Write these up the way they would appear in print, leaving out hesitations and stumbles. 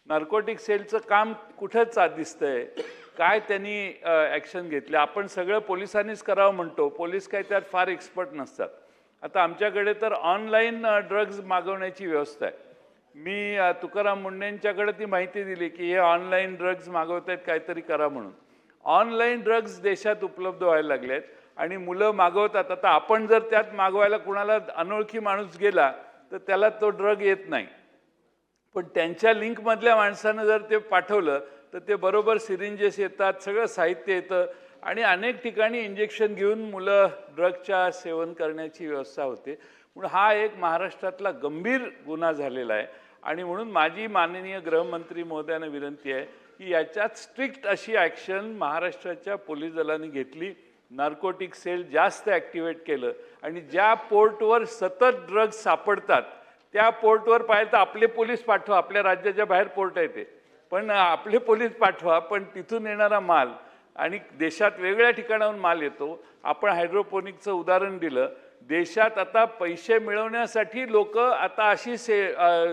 Narcotic सेलचं काम कुठंच दिसतंय, काय त्यांनी ॲक्शन घेतली? आपण सगळं पोलिसांनीच करावं म्हणतो, पोलीस काय त्यात फार एक्सपर्ट नसतात. आता आमच्याकडे तर ऑनलाईन ड्रग्ज मागवण्याची व्यवस्था आहे. मी तुकाराम मुंडेंच्याकडे ती माहिती दिली की हे ऑनलाईन ड्रग्ज मागवत आहेत, काहीतरी करा म्हणून. ऑनलाईन ड्रग्ज देशात उपलब्ध व्हायला लागले आहेत आणि मुलं मागवतात. आता आपण जर त्यात मागवायला कुणाला अनोळखी माणूस गेला तर त्याला तो ड्रग येत नाही, पण त्यांच्या लिंकमधल्या माणसानं जर ते पाठवलं तर ते बरोबर सिरिंजेस येतात, सगळं साहित्य येतं आणि अनेक ठिकाणी इंजेक्शन घेऊन मुलं ड्रगच्या सेवन करण्याची व्यवस्था होते. म्हणून हा एक महाराष्ट्रातला गंभीर गुन्हा झालेला आहे आणि म्हणून माझी माननीय गृहमंत्री महोदयांना विनंती आहे की याच्यात स्ट्रिक्ट अशी ॲक्शन महाराष्ट्राच्या पोलीस दलाने घेतली, नार्कोटिक सेल जास्त ॲक्टिवेट केलं आणि ज्या पोर्टवर सतत ड्रग्ज सापडतात त्या पोर्टवर पाहिलं तर आपले पोलीस पाठवा, आपल्या राज्याच्या बाहेर पोर्ट आहे ते, पण आपले पोलीस पाठवा, पण तिथून येणारा माल आणि देशात वेगळ्या ठिकाणाहून माल येतो. आपण हायड्रोपोनिकचं उदाहरण दिलं. देशात आता पैसे मिळवण्यासाठी लोक आता अशी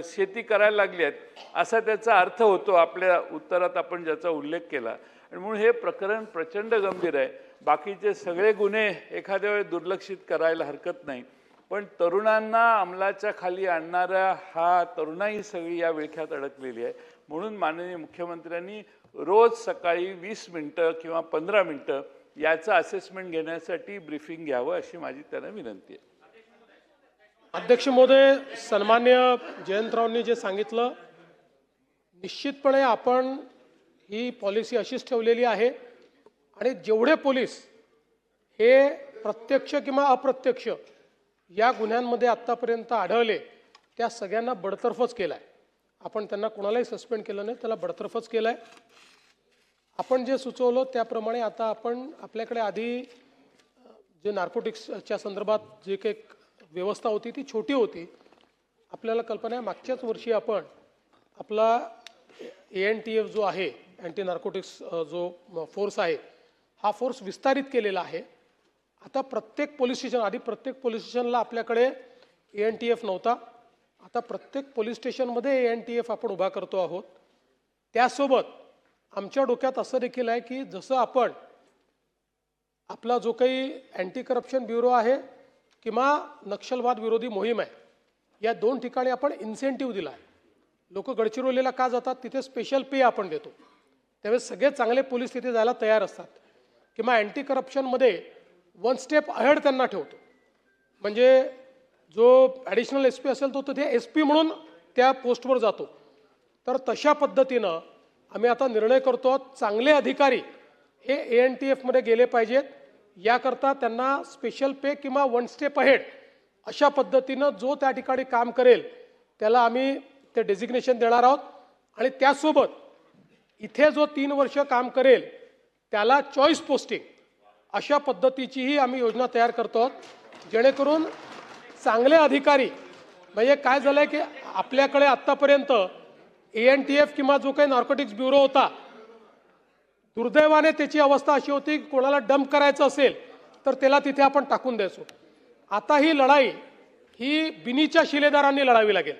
शेती करायला लागली आहेत असा त्याचा अर्थ होतो आपल्या उत्तरात आपण ज्याचा उल्लेख केला. आणि म्हणून हे प्रकरण प्रचंड गंभीर आहे. बाकीचे सगळे गुन्हे एखाद्या वेळी दुर्लक्षित करायला हरकत नाही, पण तरुणांना अंमलाच्या खाली आणणाऱ्या हा तरुणाई सगळी या विळख्यात अडकलेली आहे. म्हणून माननीय मुख्यमंत्र्यांनी रोज सकाळी 20 मिनिटं किंवा 15 मिनिटं याचं असेसमेंट घेण्यासाठी ब्रीफिंग घ्यावं अशी माझी त्यांना विनंती आहे. अध्यक्ष महोदय, सन्मान्य जयंतरावांनी जे सांगितलं, निश्चितपणे आपण ही पॉलिसी अशीच ठेवलेली आहे आणि जेवढे पोलीस हे प्रत्यक्ष किंवा अप्रत्यक्ष या गुन्ह्यांमध्ये आत्तापर्यंत आढळले त्या सगळ्यांना बडतर्फच केला आहे. आपण त्यांना कोणालाही सस्पेंड केलं नाही, त्याला बडतर्फच केलं आहे. आपण जे सुचवलं त्याप्रमाणे आता आपण आपल्याकडे आधी जे नार्कोटिक्सच्या संदर्भात जे काही व्यवस्था होती ती छोटी होती. आपल्याला कल्पना आहे मागच्याच वर्षी आपण आपला ANTF जो आहे, अँटी नार्कोटिक्स जो फोर्स आहे, हा फोर्स विस्तारित केलेला आहे. आता प्रत्येक पोलीस स्टेशन, आधी प्रत्येक पोलीस स्टेशनला आपल्याकडे ANTF नव्हता, आता प्रत्येक पोलीस स्टेशनमध्ये ANTF आपण उभा करतो आहोत. त्यासोबत आमच्या डोक्यात असं देखील आहे की जसं आपण आपला जो काही अँटी करप्शन ब्युरो आहे किंवा नक्षलवाद विरोधी मोहीम आहे, या दोन ठिकाणी आपण इन्सेंटिव्ह दिला आहे. लोक गडचिरोलीला का जातात, तिथे स्पेशल पे आपण देतो. त्यावेळेस सगळे चांगले पोलीस तिथे जायला तयार असतात. किंवा अँटी करप्शनमध्ये 1 स्टेप अहेड त्यांना ठेवतो. म्हणजे जो ॲडिशनल SP असेल तो तिथे SP म्हणून त्या पोस्टवर जातो. तर तशा पद्धतीनं आम्ही आता निर्णय करतो, चांगले अधिकारी हे ANTF मध्ये गेले पाहिजेत. याकरता त्यांना स्पेशल पे किंवा 1 स्टेप अहेड अशा पद्धतीनं जो त्या ठिकाणी काम करेल त्याला आम्ही ते डेझिग्नेशन देणार आहोत. आणि त्यासोबत इथे जो 3 वर्ष काम करेल त्याला चॉईस पोस्टिंग अशा पद्धतीचीही आम्ही योजना तयार करतो आहोत, जेणेकरून चांगले अधिकारी, म्हणजे काय झालं आहे की आपल्याकडे आत्तापर्यंत ANTF किंवा जो काही नार्कोटिक्स ब्युरो होता, दुर्दैवाने त्याची अवस्था अशी होती की कोणाला डंप करायचं असेल तर त्याला तिथे आपण टाकून द्यायचो. आता ही लढाई ही बिनीच्या शिलेदारांनी लढावी लागेल.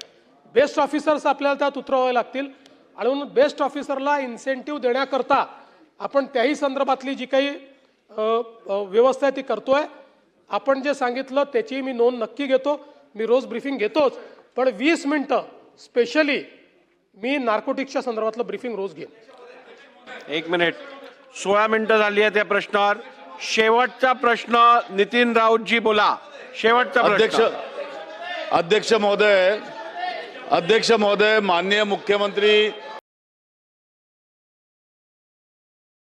बेस्ट ऑफिसर्स आपल्याला त्यात उतरवावे लागतील आणि म्हणून बेस्ट ऑफिसरला इन्सेंटिव्ह देण्याकरता आपण त्याही संदर्भातली जी काही व्यवस्था आहे ती करतोय. आपण जे सांगितलं त्याची मी नोंद नक्की घेतो. मी रोज ब्रीफिंग घेतोच, पण 20 मिनिटं स्पेशली मी नार्कोटिक्सच्या संदर्भातलं ब्रीफिंग रोज घेईन. 1 मिनिट. 16 मिनिटं झाली आहे त्या प्रश्नावर. शेवटचा प्रश्न नितीन राऊतजी बोला. शेवटचा प्रश्न. अध्यक्ष महोदय, माननीय मुख्यमंत्री